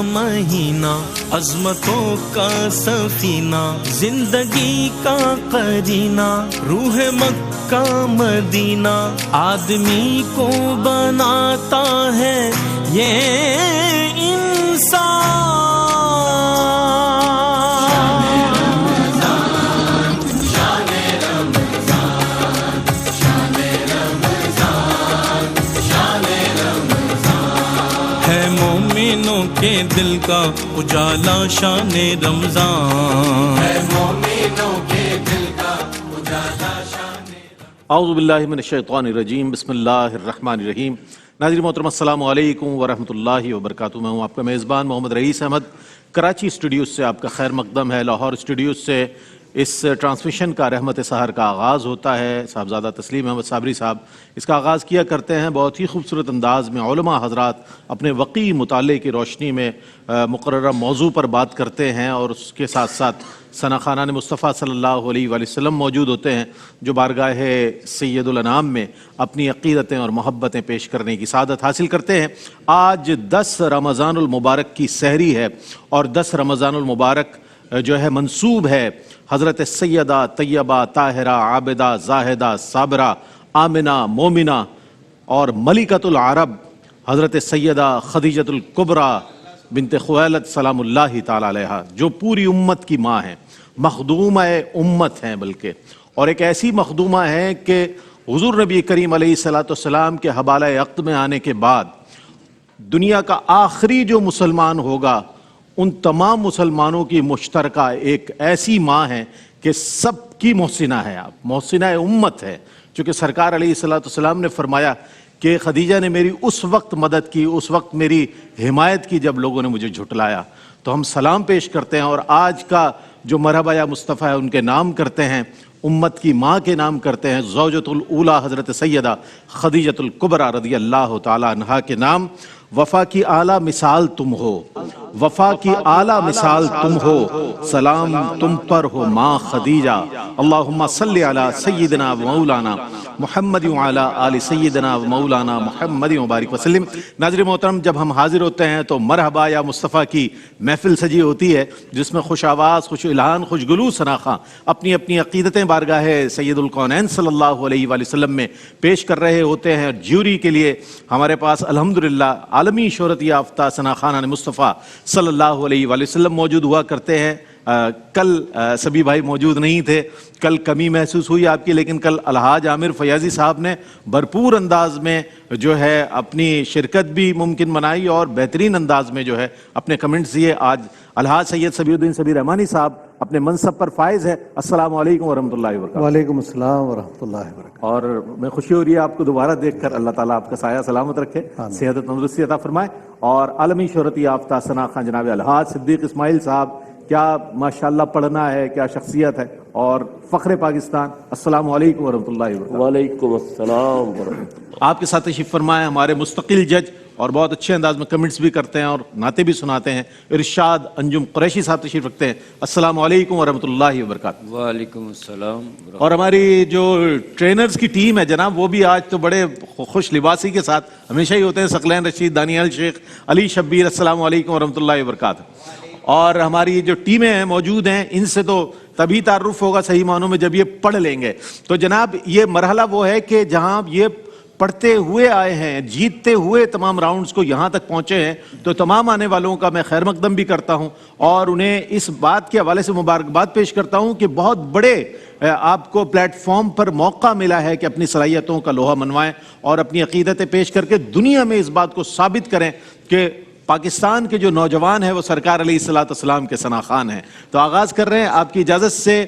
مہینہ، عظمتوں کا سفینہ، زندگی کا قرینہ، روح مکہ مدینہ، آدمی کو بناتا ہے یہ انسان۔ ہے مومنوں کے دل کا اجالا شان رمضان، ہے مومنوں کے دل کا اجالا شان رمضان۔ اعوذ باللہ من الشیطان الرجیم، بسم اللہ الرحمن الرحیم۔ ناظرین محترم السلام علیکم ورحمۃ اللہ وبرکاتہ۔ میں ہوں آپ کا میزبان محمد رئیس احمد۔ کراچی اسٹوڈیوز سے آپ کا خیر مقدم ہے۔ لاہور اسٹوڈیوز سے اس ٹرانسمیشن کا رحمت سحر کا آغاز ہوتا ہے۔ صاحبزادہ تسلیم احمد صابری صاحب اس کا آغاز کیا کرتے ہیں۔ بہت ہی خوبصورت انداز میں علماء حضرات اپنے وقی مطالعے کی روشنی میں مقررہ موضوع پر بات کرتے ہیں، اور اس کے ساتھ ساتھ ثنا خانان مصطفیٰ صلی اللہ علیہ وآلہ وسلم موجود ہوتے ہیں، جو بارگاہ سید الانام میں اپنی عقیدتیں اور محبتیں پیش کرنے کی سعادت حاصل کرتے ہیں۔ آج 10 رمضان المبارک کی سحری ہے، اور 10 رمضان المبارک جو ہے منسوب ہے حضرت سیدہ طیبہ طاہرہ عابدہ زاہدہ صابرہ آمنہ مومنہ اور ملکۃ العرب حضرت سیدہ خدیجۃ الکبریٰ بنت خویلد سلام اللہ تعالی علیہا، جو پوری امت کی ماں ہیں، مخدومہ امت ہیں بلکہ، اور ایک ایسی مخدومہ ہیں کہ حضور نبی کریم علیہ الصلوۃ والسلام کے حبالہ عقد میں آنے کے بعد دنیا کا آخری جو مسلمان ہوگا، ان تمام مسلمانوں کی مشترکہ ایک ایسی ماں ہے کہ سب کی محسنہ ہے، آپ محسنہ امت ہے۔ چونکہ سرکار علیہ الصلوۃ والسلام نے فرمایا کہ خدیجہ نے میری اس وقت مدد کی، اس وقت میری حمایت کی جب لوگوں نے مجھے جھٹلایا۔ تو ہم سلام پیش کرتے ہیں، اور آج کا جو مرحبا یا مصطفیٰ ہے ان کے نام کرتے ہیں، امت کی ماں کے نام کرتے ہیں، زوجۃ الاولیٰ حضرت سیدہ خدیجۃ الکبریٰ رضی اللہ تعالی عنہا کے نام۔ وفا کی اعلیٰ مثال تم ہو، وفا کی اعلیٰ مثال تم ہو، سلام تم پر ہو ماں خدیجہ، اللہم صلی علی سیدنا و مولانا محمد وعلی آل سیدنا و مولانا محمد مبارک وسلم۔ ناظرین محترم، جب ہم حاضر ہوتے ہیں تو مرحبا یا مصطفیٰ کی محفل سجی ہوتی ہے، جس میں خوش آواز، خوش الہان، خوش گلو ثناخواں اپنی اپنی عقیدتیں بارگاہ سید الکونین صلی اللہ علیہ وآلہ وسلم میں پیش کر رہے ہوتے ہیں۔ جیوری کے لیے ہمارے پاس الحمدللہ عالمی شہرت یافتہ ثنا خانان مصطفیٰ صلی اللہ علیہ وآلہ وسلم موجود ہوا کرتے ہیں۔ کل سبھی بھائی موجود نہیں تھے، کل کمی محسوس ہوئی آپ کی، لیکن کل الحاج عامر فیاضی صاحب نے بھرپور انداز میں جو ہے اپنی شرکت بھی ممکن بنائی، اور بہترین انداز میں جو ہے اپنے کمنٹس دیے۔ آج الحاج سید سبیع الدین سبیع رحمانی صاحب اپنے منصب پر فائز ہے۔ السلام علیکم ورحمۃ اللہ وبرکاتہ۔ وعلیکم السلام ورحمۃ اللہ وبرکاتہ۔ اور میں خوشی ہو رہی ہے آپ کو دوبارہ دیکھ کر، اللہ تعالیٰ آپ کا سایہ سلامت رکھے، صحت و تندرستی عطا فرمائے۔ اور عالمی شہرت یافتہ ثنا خان جناب الحاج صدیق اسماعیل صاحب، کیا ماشاءاللہ پڑھنا ہے، کیا شخصیت ہے، اور فخر پاکستان، السلام علیکم ورحمۃ اللہ وبرکاتہ۔ وعلیکم السلام ورحمۃ اللہ۔ آپ کے ساتھ تشریف فرمائے ہمارے مستقل جج، اور بہت اچھے انداز میں کمنٹس بھی کرتے ہیں اور نعتیں بھی سناتے ہیں، ارشاد انجم قریشی صاحب تشریف رکھتے ہیں۔ السلام علیکم ورحمۃ اللہ وبرکاتہ۔ وعلیکم السلام۔ اور ہماری جو ٹرینرز کی ٹیم ہے جناب، وہ بھی آج تو بڑے خوش لباسی کے ساتھ ہمیشہ ہی ہوتے ہیں، ثقلین رشید، دانیال شیخ، علی شبیر، السلام علیکم ورحمۃ اللہ وبرکاتہ۔ اور ہماری جو ٹیمیں ہیں موجود ہیں، ان سے تو تبھی تعارف ہوگا صحیح معنوں میں جب یہ پڑھ لیں گے۔ تو جناب یہ مرحلہ وہ ہے کہ جہاں یہ پڑھتے ہوئے آئے ہیں، جیتتے ہوئے تمام راؤنڈز کو یہاں تک پہنچے ہیں، تو تمام آنے والوں کا میں خیر مقدم بھی کرتا ہوں، اور انہیں اس بات کے حوالے سے مبارکباد پیش کرتا ہوں کہ بہت بڑے آپ کو پلیٹ فارم پر موقع ملا ہے کہ اپنی صلاحیتوں کا لوہا منوائیں اور اپنی عقیدتیں پیش کر کے دنیا میں اس بات کو ثابت کریں کہ پاکستان کے جو نوجوان ہیں وہ سرکار علیہ الصلوۃ والسلام کے ثنا خان ہیں۔ تو آغاز کر رہے ہیں آپ کی اجازت سے۔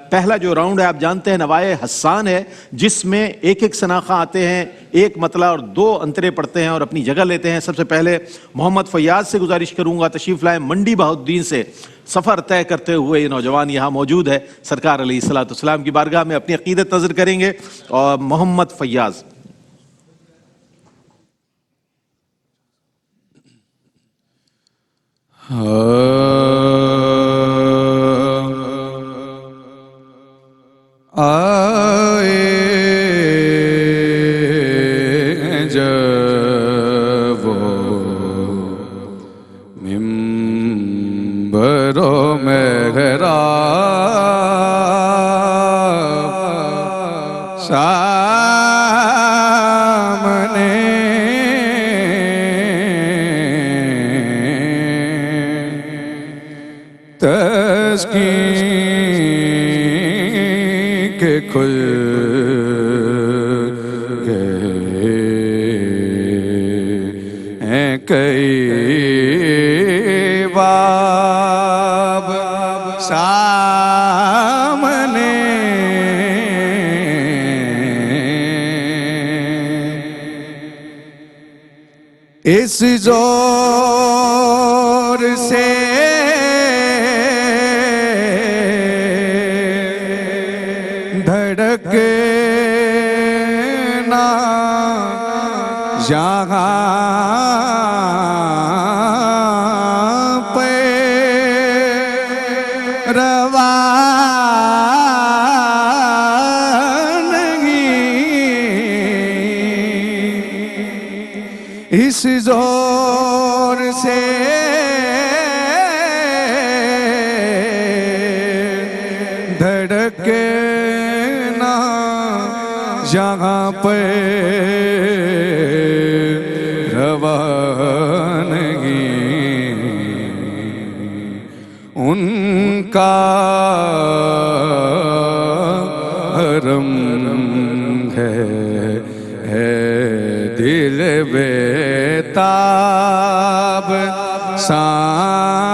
پہلا جو راؤنڈ ہے آپ جانتے ہیں نوائے حسان ہے، جس میں ایک ایک ثنا خان آتے ہیں، ایک مطلع اور 2 انترے پڑھتے ہیں اور اپنی جگہ لیتے ہیں۔ سب سے پہلے محمد فیاض سے گزارش کروں گا تشریف لائیں، منڈی بہاؤالدین سے سفر طے کرتے ہوئے یہ نوجوان یہاں موجود ہے، سرکار علیہ الصلوۃ والسلام کی بارگاہ میں اپنی عقیدت نظر کریں گے۔ اور محمد فیاض۔ آئے جب وہ کرو محراب سامنے تسکین کے کھل گئے ہیں کئی باب سامنے اس زور سے دھڑکنا یہاں پہ روا نہیں، اس زور سے دھڑکنا یہاں پہ روا نہیں، ان کا حرم ہے دل بیتاب سامنے،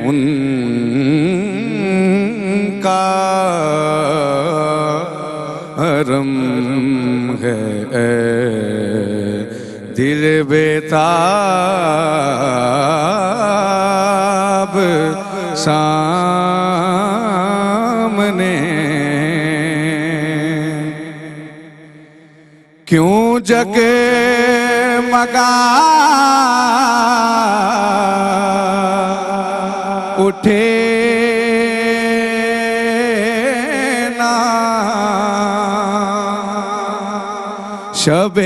ان کا حرم ہے دل بیتاب سامنے، کیوں جگمگا اٹھے نا شب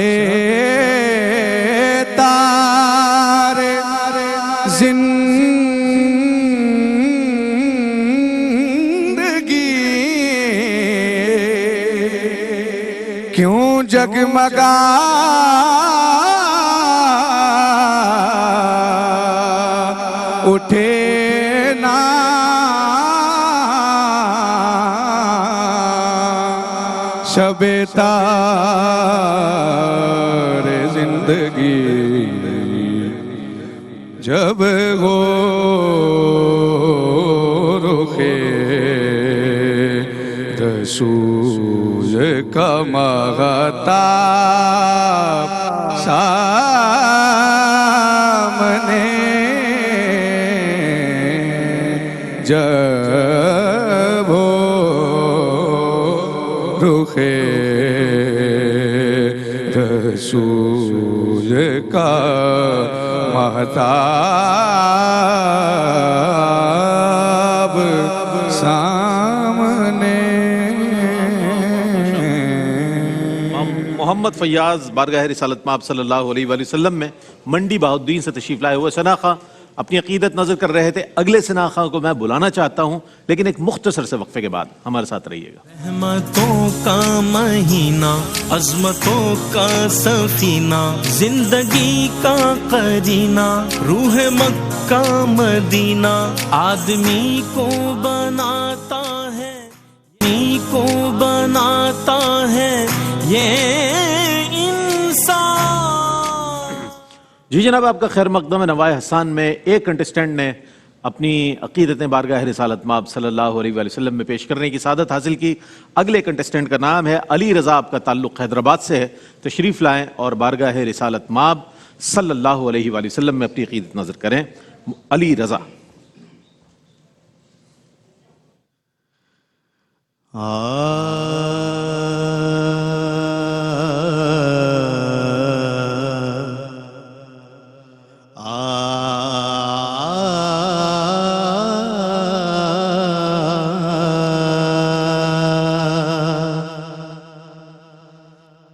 تار زندگی، کیوں جگمگا اٹھے نا شب تار زندگی، جب ہو رخے رسول کا مغتاب سامنے، جب ہو رخے رسول کا مہتاب سامنے۔ محمد فیاض بارگاہ رسالت مآب صلی اللہ علیہ وآلہ وسلم میں منڈی بہاؤالدین سے تشریف لائے ہوئے ثنا خواں اپنی عقیدت نظر کر رہے تھے۔ اگلے ثنا خواں کو میں بلانا چاہتا ہوں، لیکن ایک مختصر سے وقفے کے بعد ہمارے ساتھ رہیے گا۔ رحمتوں کا مہینہ، عظمتوں کا سفینہ، زندگی کا قرینہ، روح مکہ مدینہ، آدمی کو بناتا ہے، آدمی کو بناتا ہے یہ انسان۔ جی جناب، آپ کا خیر مقدم ہے۔ نوائے حسان میں ایک کنٹسٹنٹ نے اپنی عقیدتیں بارگاہ رسالت مآب صلی اللہ علیہ وآلہ وسلم میں پیش کرنے کی سعادت حاصل کی۔ اگلے کنٹسٹنٹ کا نام ہے علی رضا، آپ کا تعلق حیدرآباد سے ہے۔ تشریف لائیں اور بارگاہ رسالت مآب صلی اللہ علیہ وآلہ وسلم میں اپنی عقیدت نظر کریں۔ علی رضا۔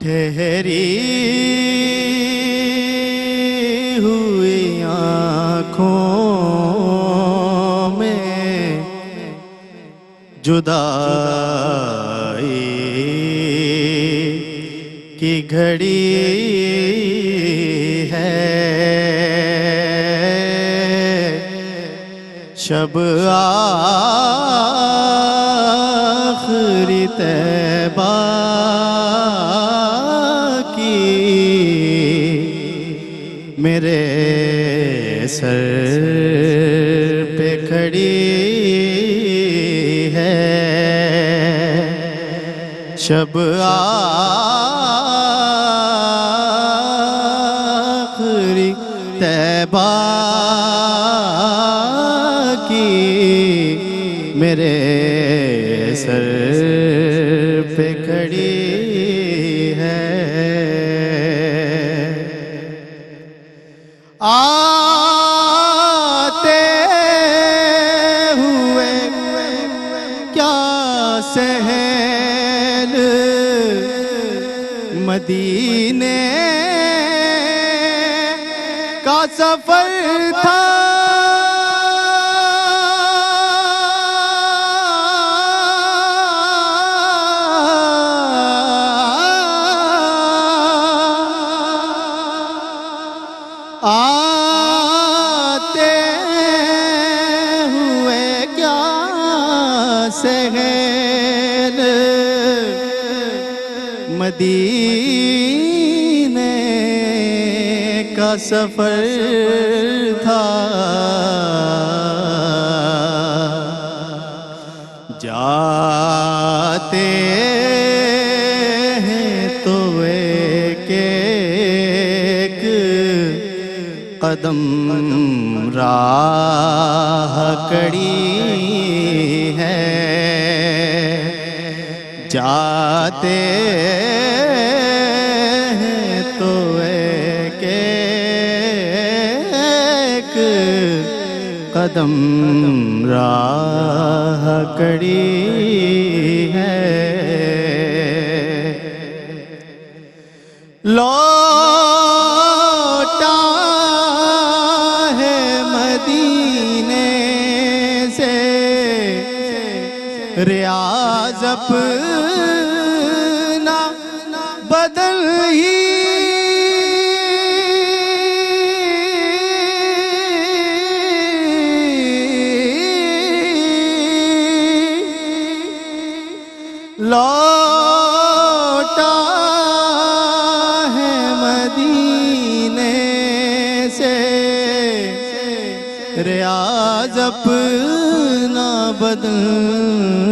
ٹھہری جدائی کی گھڑی ہے، شب آخری طیبہ کی میرے سر پہ کھڑی ہے، شب آخری طیبہ کی میرے سر پہ کھڑی ہے۔ آتے ہوئے کیا سہل مدینے کا سفر تھا، آتے ہوئے کیا سہل مدینے کا سفر تھا، جاتے ہیں تو ایک ایک قدم راہ کڑی ہے، جاتے ہیں تو ایک ایک قدم راہ کڑی ہے، لوٹا ہے مدینے سے ریاض اپنا بدل ہی لوٹا ہے مدینے سے ریاض اپنا بدل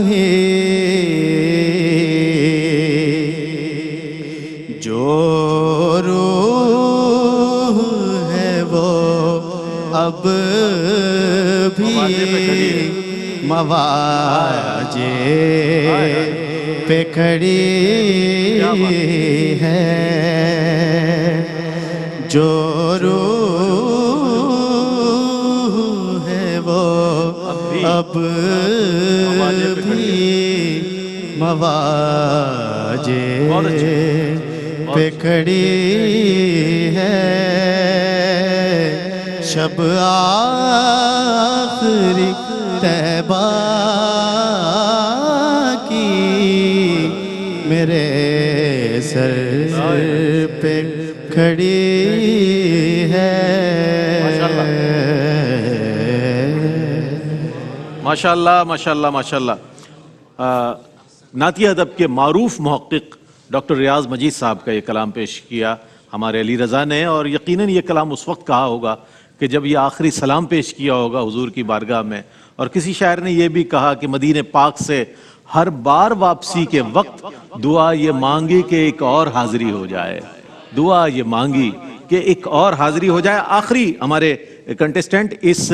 ہے، جو روح ہے وہ اب بھی مواجے پہ کھڑی ہے، جو روح ہے وہ اب بھی مواجے پہ کھڑی ہے، شب آخری طیبہ کی میرے سر پہ کھڑی ہے۔ ماشاءاللہ ماشاءاللہ ماشاءاللہ۔ نعتیہ ادب کے معروف محقق ڈاکٹر ریاض مجید صاحب کا یہ کلام پیش کیا ہمارے علی رضا نے، اور یقیناً یہ کلام اس وقت کہا ہوگا کہ جب یہ آخری سلام پیش کیا ہوگا حضور کی بارگاہ میں، اور کسی شاعر نے یہ بھی کہا کہ مدینہ پاک سے ہر بار واپسی کے وقت دعا یہ مانگی کہ ایک اور حاضری ہو جائے، دعا یہ مانگی کہ ایک اور حاضری ہو جائے۔ آخری ہمارے کنٹیسٹنٹ اس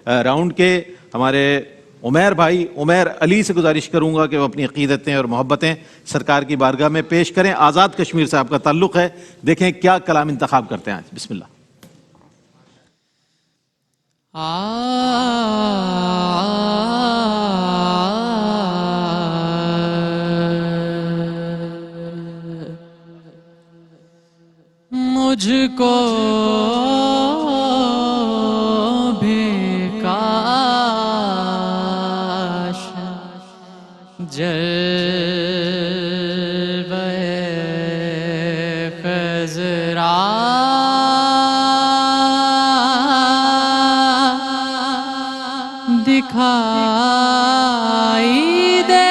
راؤنڈ کے ہمارے عمیر بھائی، عمیر علی سے گزارش کروں گا کہ وہ اپنی عقیدتیں اور محبتیں سرکار کی بارگاہ میں پیش کریں۔ آزاد کشمیر سے آپ کا تعلق ہے، دیکھیں کیا کلام انتخاب کرتے ہیں آج۔ بسم اللہ۔ مجھ کو بھی کاش ذرا دکھائی دے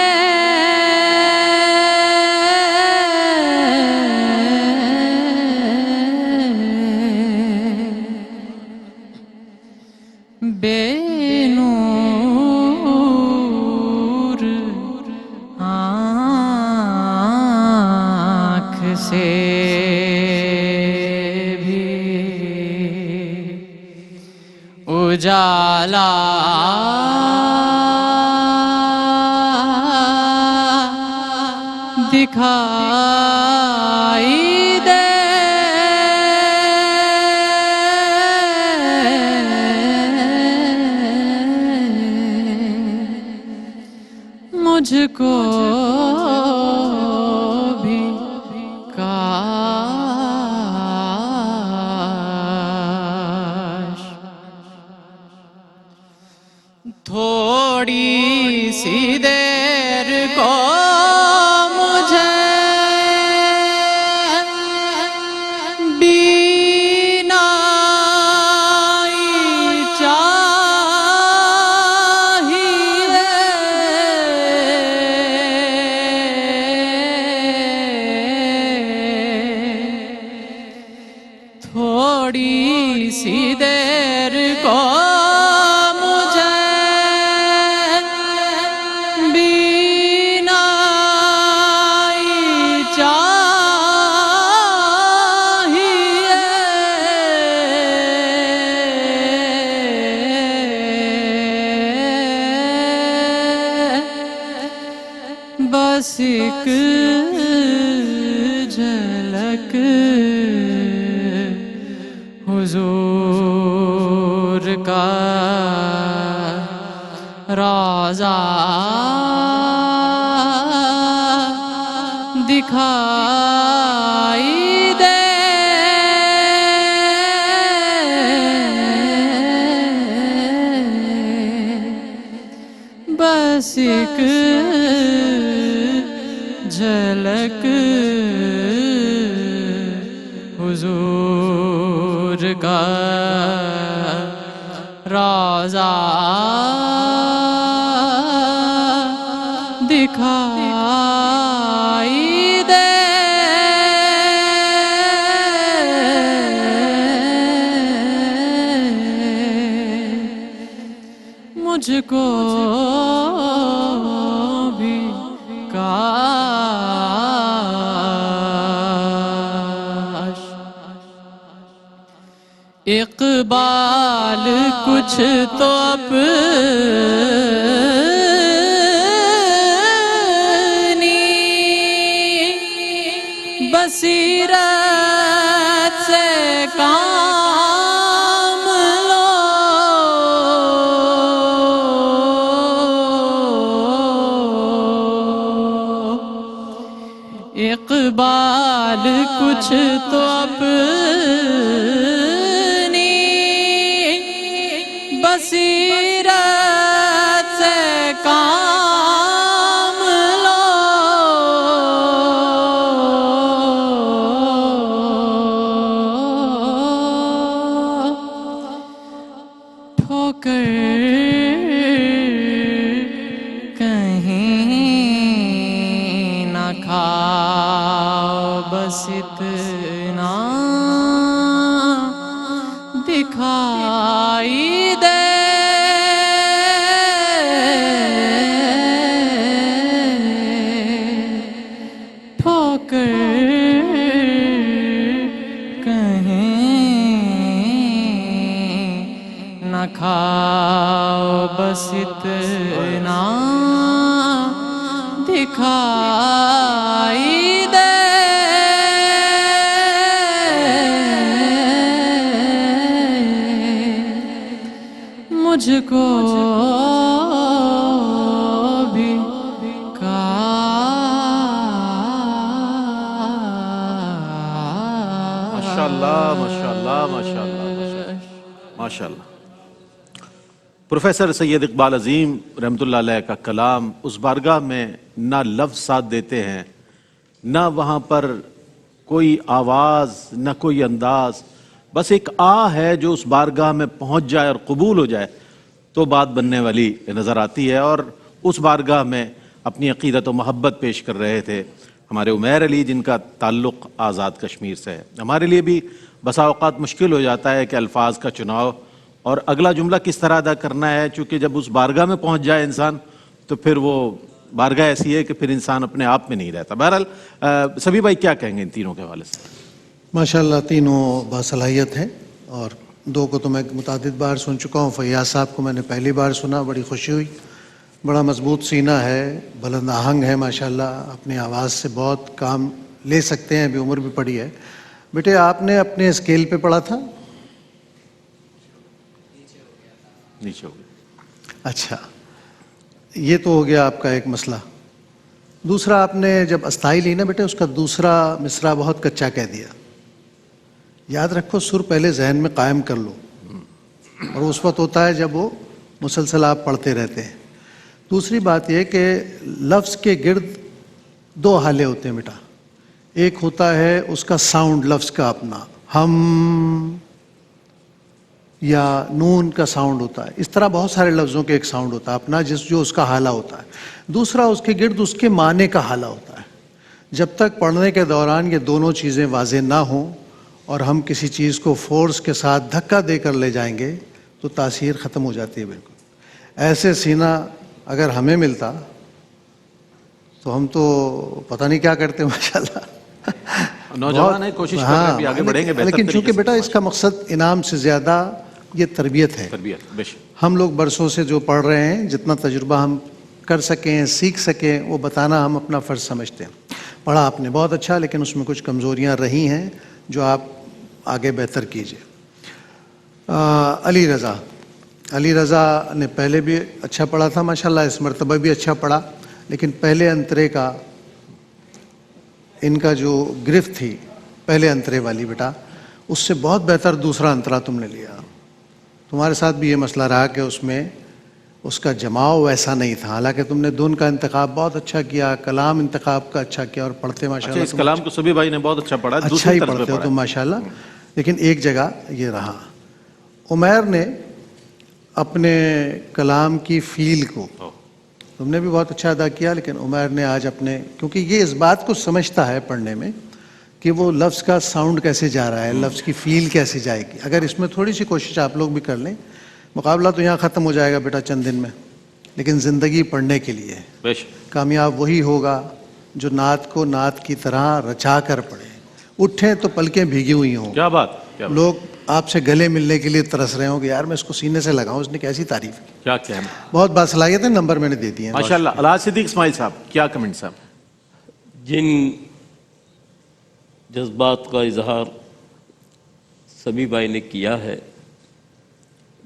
بے نور آنکھ سے بھی اجالا دکھائی دے مجھ کو بھی کاش تھوڑی سی دیر کو مجھے بینائی چاہیے تھوڑی سی دیر کو مجھے بینائی چاہیے بس ایک جھلک حضور کا روضہ دکھائی دے بس ایک جھلک حضور کا روضہ دکھائی دے مجھ کو بھی کاش اقبال کچھ تو اپنی بصیرت سے کام لو اقبال کچھ تو اپنی بصیرت سے کام لو ٹھوکر کہیں نہ کھاؤ بس اتنا دکھائی دے ٹھوکر کہیں نہ کھاؤ بس اتنا دکھائی دے مجھ کو بھی ماشاءاللہ ماشاءاللہ ماشاءاللہ ماشاءاللہ۔ پروفیسر سید اقبال عظیم رحمۃ اللہ علیہ کا کلام اس بارگاہ میں نہ لفظ ساتھ دیتے ہیں، نہ وہاں پر کوئی آواز نہ کوئی انداز، بس ایک آہ ہے جو اس بارگاہ میں پہنچ جائے اور قبول ہو جائے تو بات بننے والی نظر آتی ہے. اور اس بارگاہ میں اپنی عقیدت و محبت پیش کر رہے تھے ہمارے عمیر علی، جن کا تعلق آزاد کشمیر سے ہے. ہمارے لیے بھی بسا اوقات مشکل ہو جاتا ہے کہ الفاظ کا چناؤ اور اگلا جملہ کس طرح ادا کرنا ہے، چونکہ جب اس بارگاہ میں پہنچ جائے انسان تو پھر وہ بارگاہ ایسی ہے کہ پھر انسان اپنے آپ میں نہیں رہتا. بہرحال سبھی بھائی کیا کہیں گے ان تینوں کے حوالے سے؟ ماشاءاللہ تینوں باصلاحیت ہیں، اور دو کو تو میں متعدد بار سن چکا ہوں. فیاض صاحب کو میں نے پہلی بار سنا، بڑی خوشی ہوئی. بڑا مضبوط سینہ ہے، بلند آہنگ ہے ماشاءاللہ، اپنی آواز سے بہت کام لے سکتے ہیں، ابھی عمر بھی پڑی ہے. بیٹے آپ نے اپنے اسکیل پہ پڑھا تھا؟ نیچے ہو گیا. اچھا، یہ تو ہو گیا آپ کا ایک مسئلہ. دوسرا، آپ نے جب استائی لی نا بیٹے، اس کا دوسرا مصرع بہت کچا کہہ دیا. یاد رکھو، سر پہلے ذہن میں قائم کر لو، اور اس وقت ہوتا ہے جب وہ مسلسل آپ پڑھتے رہتے ہیں. دوسری بات یہ کہ لفظ کے گرد دو حالے ہوتے ہیں بیٹا. ایک ہوتا ہے اس کا ساؤنڈ، لفظ کا اپنا ہم یا نون کا ساؤنڈ ہوتا ہے. اس طرح بہت سارے لفظوں کے ایک ساؤنڈ ہوتا ہے اپنا، جو اس کا حالہ ہوتا ہے. دوسرا، اس کے گرد اس کے معنی کا حالہ ہوتا ہے. جب تک پڑھنے کے دوران یہ دونوں چیزیں واضح نہ ہوں اور ہم کسی چیز کو فورس کے ساتھ دھکا دے کر لے جائیں گے تو تاثیر ختم ہو جاتی ہے بالکل. ایسے سینہ اگر ہمیں ملتا تو ہم تو پتہ نہیں کیا کرتے ماشاءاللہ. نوجوان ہیں، کوشش کر رہے ہیں، بھی آگے بڑھیں گے بہتر لیکن طریقے چونکہ سے. بیٹا اس کا مقصد انعام سے زیادہ یہ تربیت ہے. تربیت بے شک. ہم لوگ برسوں سے جو پڑھ رہے ہیں، جتنا تجربہ ہم کر سکیں، سیکھ سکیں، وہ بتانا ہم اپنا فرض سمجھتے ہیں. پڑھا آپ نے بہت اچھا، لیکن اس میں کچھ کمزوریاں رہی ہیں جو آپ آگے بہتر کیجیے. علی رضا نے پہلے بھی اچھا پڑھا تھا ماشاءاللہ، اس مرتبہ بھی اچھا پڑھا، لیکن پہلے انترے کا ان کا جو گرفت تھی پہلے انترے والی بیٹا، اس سے بہت بہتر دوسرا انترا تم نے لیا. تمہارے ساتھ بھی یہ مسئلہ رہا کہ اس میں اس کا جماؤ ویسا نہیں تھا. حالانکہ تم نے دھن کا انتخاب بہت اچھا کیا، کلام انتخاب کا اچھا کیا، اور پڑھتے ماشاءاللہ اس کلام کو سبھی بھائی نے بہت اچھا پڑھا، اچھا ہی پڑھتے ہو تم ماشاءاللہ. لیکن ایک جگہ یہ رہا، عمیر نے اپنے کلام کی فیل کو تم نے بھی بہت اچھا ادا کیا، لیکن عمیر نے آج اپنے، کیونکہ یہ اس بات کو سمجھتا ہے پڑھنے میں کہ وہ لفظ کا ساؤنڈ کیسے جا رہا ہے، لفظ کی فیل کیسے جائے گی. اگر اس میں تھوڑی سی کوشش آپ لوگ بھی کر لیں، مقابلہ تو یہاں ختم ہو جائے گا بیٹا چند دن میں، لیکن زندگی پڑھنے کے لیے بے شک. کامیاب وہی ہوگا جو نعت کو نعت کی طرح رچا کر پڑھے. اٹھیں تو پلکیں بھیگی ہوئی ہوں. کیا بات، کیا بات. لوگ آپ سے گلے ملنے کے لیے ترس رہے ہوں کہ یار میں اس کو سینے سے لگاؤں، اس نے کیسی تعریف کی. کیا کہنا. بہت باصلاحیت ہے، نمبر میں نے دے دیے ہیں. ماشاءاللہ. الحاج صدیق اسماعیل صاحب کیا کمنٹ صاحب؟ جن جذبات کا اظہار سبھی بھائی نے کیا ہے،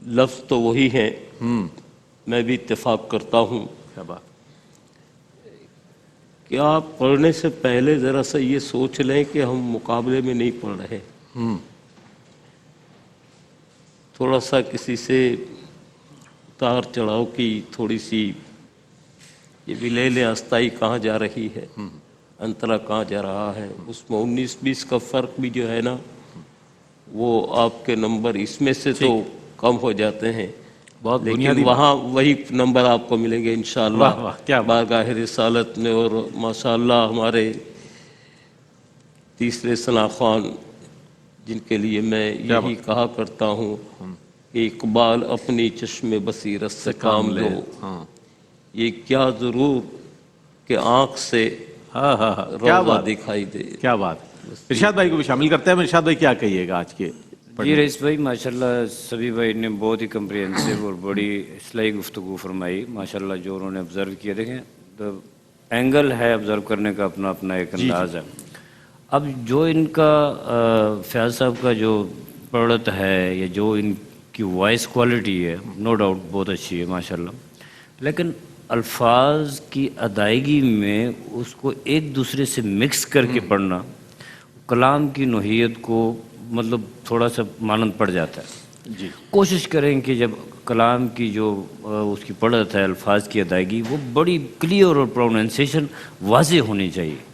لفظ تو وہی ہیں، میں بھی اتفاق کرتا ہوں. کیا بات. کہ آپ پڑھنے سے پہلے ذرا سا یہ سوچ لیں کہ ہم مقابلے میں نہیں پڑھ رہے. تھوڑا سا کسی سے اتار چڑھاؤ کی تھوڑی سی یہ بھی لے لیں، استائی کہاں جا رہی ہے، انترا کہاں جا رہا ہے. اس میں 19-20 کا فرق بھی جو ہے نا، وہ آپ کے نمبر اس میں سے تو کم ہو جاتے ہیں، لیکن وہاں وہی نمبر آپ کو ملیں گے انشاءاللہ بارگاہ رسالت میں. اور ماشاءاللہ ہمارے تیسرے ثنا خوان، جن کے لیے میں یہی کہا کرتا ہوں کہ اقبال اپنی چشم بصیرت سے کام لو. یہ کیا ضرور کہ آنکھ سے روزہ دکھائی دے. کیا بات. ارشاد بھائی کو بھی شامل کرتے ہیں. ارشاد بھائی کیا کہیے گا آج کے؟ جی رئیس بھائی، ماشاءاللہ سبھی بھائی نے بہت ہی کمپریہنسو اور بڑی اصلاحی گفتگو فرمائی ماشاءاللہ، جو انہوں نے آبزرو کیا. دیکھیں اینگل ہے آبزرو کرنے کا، اپنا اپنا ایک انداز ہے. اب جو ان کا فیاض صاحب کا جو پروڈکٹ ہے یا جو ان کی وائس کوالٹی ہے، نو ڈاؤٹ بہت اچھی ہے ماشاءاللہ، لیکن الفاظ کی ادائیگی میں اس کو ایک دوسرے سے مکس کر کے پڑھنا کلام کی نوعیت کو مطلب تھوڑا سا مانند پڑ جاتا ہے. جی کوشش کریں کہ جب کلام کی جو اس کی پڑھت ہے، الفاظ کی ادائیگی وہ بڑی کلیئر اور پروننسیشن واضح ہونی چاہیے.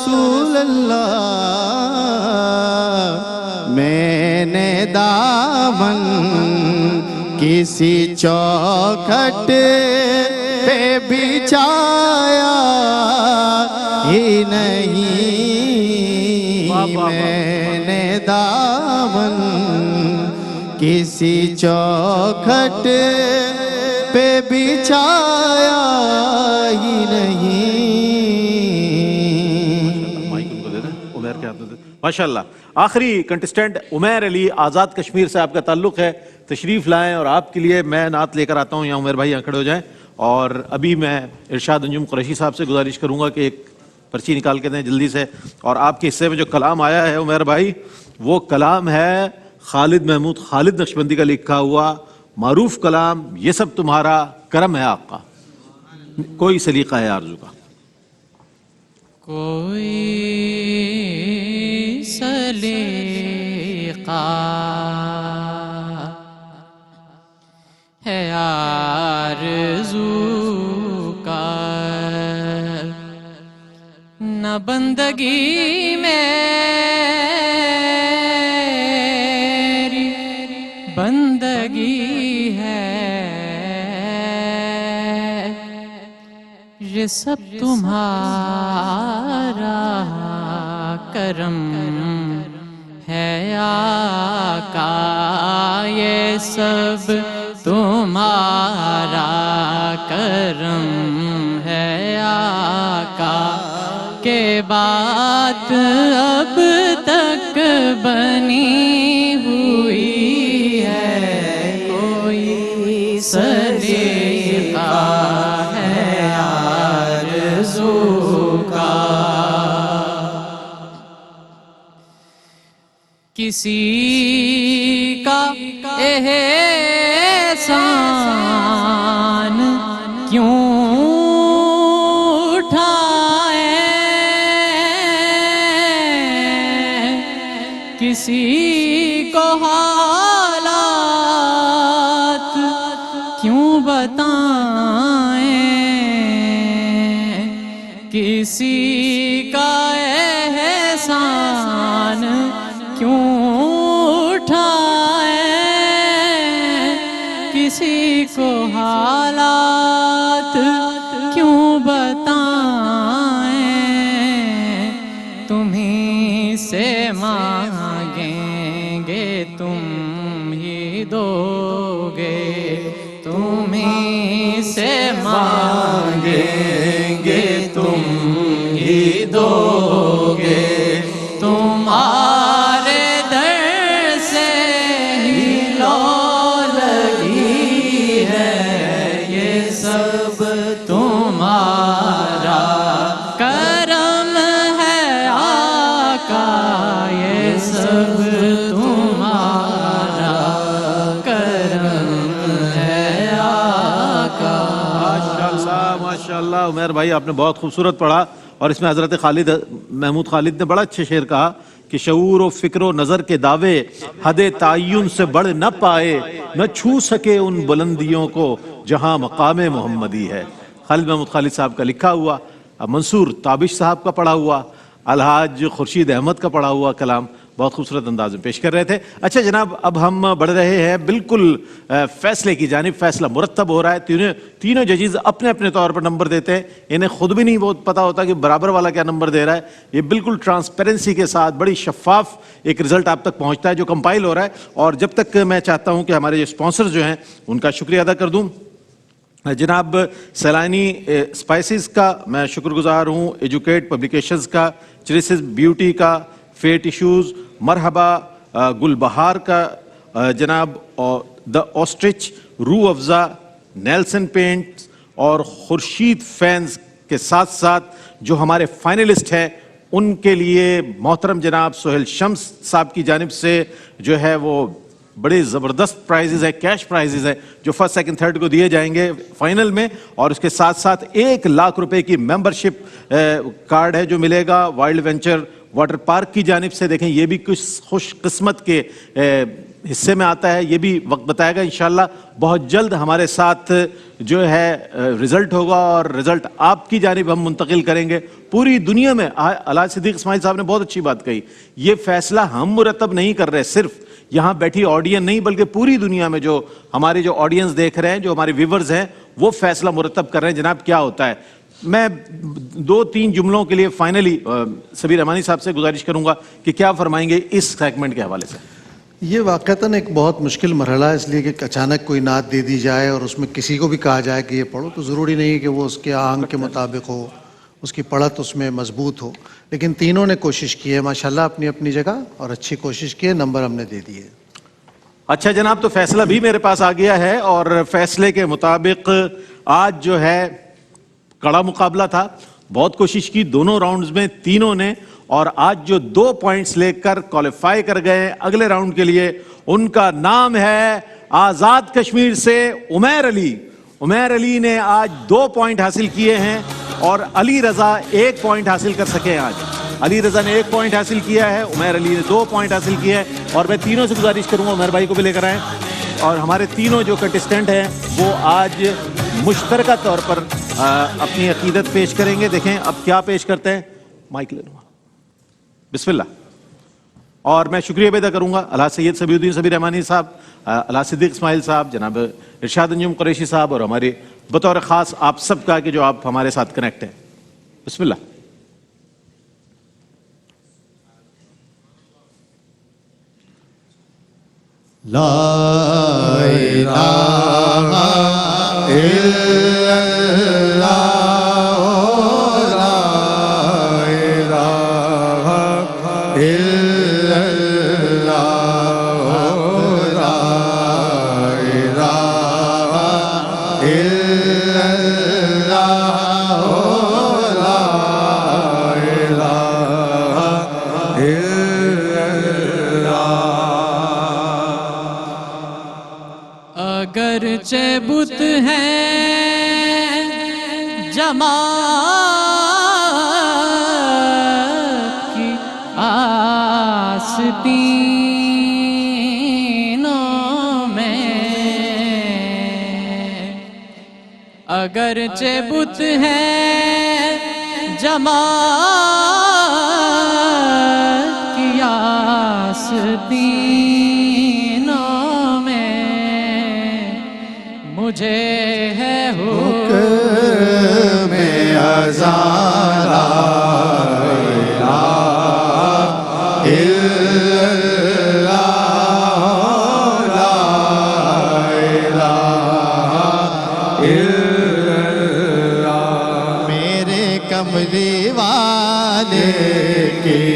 رسول اللہ میں نے دامن کسی چوکھٹ پہ بچھایا ہی نہیں، میں نے دامن کسی چوکھٹ پہ بچھایا ہی نہیں۔ مائک ان کو دے دیں، عمیر کے ہاتھ میں دے دیں۔ ماشاءاللہ۔ آخری کنٹسٹنٹ عمیر علی آزاد کشمیر سے آپ کا تعلق ہے، تشریف لائیں اور آپ کے لیے میں نعت لے کر آتا ہوں، یا عمیر بھائی یہاں کھڑے ہو جائیں۔ اور ابھی میں ارشاد انجم قریشی صاحب سے گزارش کروں گا کہ ایک پرچی نکال کے دیں جلدی سے، اور آپ کے حصے میں جو کلام آیا ہے عمیر بھائی، وہ کلام ہے خالد محمود خالد نقشبندی کا لکھا ہوا معروف کلام، یہ سب تمہارا کرم ہے آقا، کوئی سلیقہ ہے آرزو کا۔ کوئی سلیقہ ہے آرزو کا، نہ بندگی میری بندگی ہے، یہ سب تمہارا کرم ہے آقا، یہ سب تمہارا کرم ہے آقا، کہ بات اب تک بنی ہوئی ہے، کوئی سلیقہ ہے آرزو کا۔ کسی کا احسان کیوں اٹھائیں، کسی کو حالات کیوں بتائیں، کسی کا احسان کیوں اٹھائیں، کسی کو حالات کیوں بتائیں، تمہیں سے مانگیں گے تم ہی دو گے، تمہیں سے مانگیں گے تم ہی دو گے، تمہارے در سے ہی لو لگی ہے، یہ سب تمہارا کرم ہے آقا، یہ سب تمہارا کرم ہے آقا۔ ماشاءاللہ ماشاءاللہ عمیر بھائی، آپ نے بہت خوبصورت پڑھا، اور اس میں حضرت خالد محمود خالد نے بڑا اچھے شعر کہا کہ شعور و فکر و نظر کے دعوے حد تعین سے بڑھ نہ پائے، نہ چھو سکے ان بلندیوں کو جہاں مقام محمدی ہے۔ خالد محمود خالد صاحب کا لکھا ہوا، منصور تابش صاحب کا پڑھا ہوا، الحاج خورشید احمد کا پڑھا ہوا کلام بہت خوبصورت انداز میں پیش کر رہے تھے۔ اچھا جناب، اب ہم بڑھ رہے ہیں بالکل فیصلے کی جانب، فیصلہ مرتب ہو رہا ہے، تینوں ججز اپنے اپنے طور پر نمبر دیتے ہیں، انہیں خود بھی نہیں بہت پتہ ہوتا کہ برابر والا کیا نمبر دے رہا ہے، یہ بالکل ٹرانسپیرنسی کے ساتھ بڑی شفاف ایک رزلٹ آپ تک پہنچتا ہے جو کمپائل ہو رہا ہے۔ اور جب تک میں چاہتا ہوں کہ ہمارے جو اسپانسر جو ہیں ان کا شکریہ ادا کر دوں، جناب سیلانی اسپائسز کا میں شکر گزار ہوں، ایجوکیٹ پبلیکیشنز کا، چریسز بیوٹی کا، فیئر ٹیشوز، مرحبا گل بہار کا، جناب دا آسٹرچ، روح افزا، نیلسن پینٹس اور خورشید فینز کے ساتھ ساتھ جو ہمارے فائنلسٹ ہیں ان کے لیے محترم جناب سہیل شمس صاحب کی جانب سے جو ہے وہ بڑے زبردست پرائزز ہیں، کیش پرائزز ہیں جو فرسٹ سیکنڈ تھرڈ کو دیے جائیں گے فائنل میں، اور اس کے ساتھ ساتھ 1 لاکھ روپے کی ممبرشپ کارڈ ہے جو ملے گا وائلڈ وینچر واٹر پارک کی جانب سے۔ دیکھیں یہ بھی کچھ خوش قسمت کے حصے میں آتا ہے یہ بھی وقت بتائے گا. انشاءاللہ بہت جلد ہمارے ساتھ جو ہے رزلٹ ہوگا اور رزلٹ آپ کی جانب ہم منتقل کریں گے. پوری دنیا میں الحاج صدیق اسماعیل صاحب نے بہت اچھی بات کہی, یہ فیصلہ ہم مرتب نہیں کر رہے صرف یہاں بیٹھی آڈینس نہیں, بلکہ پوری دنیا میں جو ہمارے جو آڈینس دیکھ رہے ہیں, جو ہمارے ویورز ہیں, وہ فیصلہ مرتب کر رہے ہیں جناب کیا ہوتا ہے. میں 2-3 جملوں کے لیے فائنلی سبیر رحمانی صاحب سے گزارش کروں گا کہ کیا فرمائیں گے اس سیگمنٹ کے حوالے سے. یہ واقعتاً ایک بہت مشکل مرحلہ ہے, اس لیے کہ اچانک کوئی نعت دے دی جائے اور اس میں کسی کو بھی کہا جائے کہ یہ پڑھو, تو ضروری نہیں ہے کہ وہ اس کے آہنگ کے مطابق ہو, اس کی پڑھت اس میں مضبوط ہو. لیکن تینوں نے کوشش کی ہے ماشاءاللہ اپنی اپنی جگہ, اور اچھی کوشش کی ہے, نمبر ہم نے دے دیے. اچھا جناب, تو فیصلہ بھی میرے پاس آ گیا ہے اور فیصلے کے مطابق آج جو ہے کڑا مقابلہ تھا. بہت کوشش کی دونوں راؤنڈز میں تینوں نے, اور آج جو 2 پوائنٹس لے کر کوالیفائی کر گئے اگلے راؤنڈ کے لیے, ان کا نام ہے آزاد کشمیر سے عمیر علی. عمیر علی نے آج 2 پوائنٹ حاصل کیے ہیں اور علی رضا 1 پوائنٹ حاصل کر سکے. آج علی رضا نے 1 پوائنٹ حاصل کیا ہے, عمیر علی نے 2 پوائنٹ حاصل کیا ہے. اور میں تینوں سے گزارش کروں گا عمیر بھائی کو بھی لے کر آئیں, اور ہمارے تینوں جو کنٹسٹنٹ ہیں وہ آج مشترکہ طور پر اپنی عقیدت پیش کریں گے. دیکھیں اب کیا پیش کرتے ہیں. مائک لے لوں, بسم اللہ. اور میں شکریہ ادا کروں گا الحاج سید صبیح الدین سبیر رحمانی صاحب, الحاج صدیق اسماعیل صاحب, جناب ارشاد انجم قریشی صاحب, اور ہمارے بطور خاص آپ سب کا کہ جو آپ ہمارے ساتھ کنیکٹ ہیں. بسم اللہ. لا الہ الا اللہ لا الہ الا اللہ لا الہ الا اللہ لا الہ الا اللہ. اگرچہ بت ہے جماعت کی آستینوں میں, اگرچہ بت ہے جماعت کی آستینوں میں, مجھے ہے حکم اذان لا الہ الا اللہ لا الہ الا اللہ. میرے کملی والے کی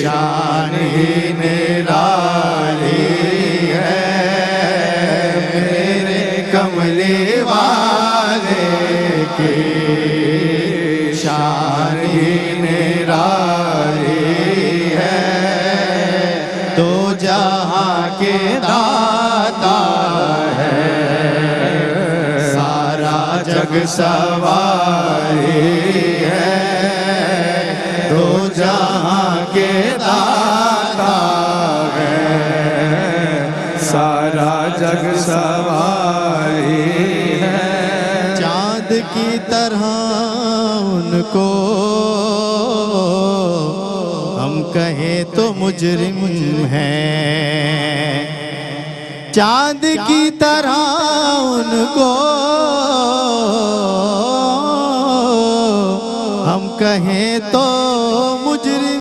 شان ہی نرالی ہے, کملی والے کی شان ہی نرالی ہے. تو جہاں کے داتا ہے, سارا جگ سواری ہے. تو جہاں کے داتا ہے, سارا جگ سواری ہے. چاند کی طرح ان کو ہم کہیں تو مجرم ہیں, چاند کی طرح ان کو ہم کہیں تو مجرم